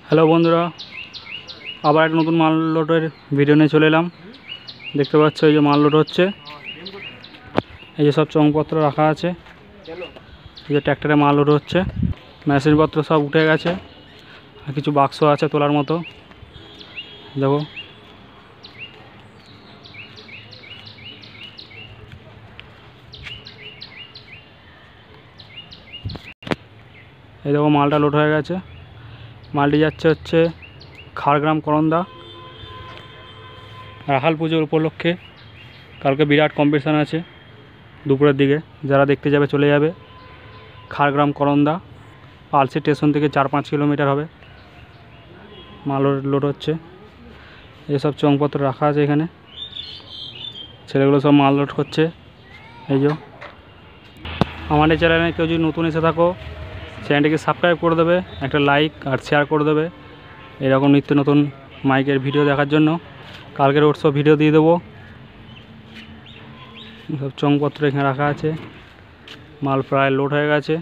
Hello বন্ধুরা, আবার একটা নতুন মাল লোডের ভিডিও নিয়ে চলে এলাম। দেখতে পাচ্ছ এই যে মাল লোড হচ্ছে, এই যে সব চংপত্র রাখা আছে, এই যে ট্র্যাক্টরে মাল লোড হচ্ছে। মেশিনপত্র সব উঠে গেছে, আর কিছু বাক্স আছে তোলার মতো। দেখো এই দেখো মালটা লোড হয়ে গেছে। মালটি যাচ্ছে হচ্ছে খাড়গ্রাম করন্দা রাখাল পুজোর উপলক্ষে। কালকে বিরাট কম্পিটিশান আছে দুপুরের দিকে, যারা দেখতে যাবে চলে যাবে। খাড়গ্রাম করন্দা পালসি স্টেশন থেকে 4-5 কিলোমিটার হবে। মাল লোড হচ্ছে, এসব চংপত্র রাখা আছে এখানে। ছেলেগুলো সব মাল লোড করছে। এই যে আমাদের চ্যানেলে কেউ যদি নতুন এসে থাকো, চ্যানেলটিকে সাবস্ক্রাইব করে দেবে, একটা লাইক আর শেয়ার করে দেবে এরকম নিত্য নতুন মাইকের ভিডিও দেখার জন্য। কালকের ওর সব ভিডিও দিয়ে দেবো। সব চংপত্র এখানে রাখা আছে, মাল প্রায় লোড হয়ে গেছে।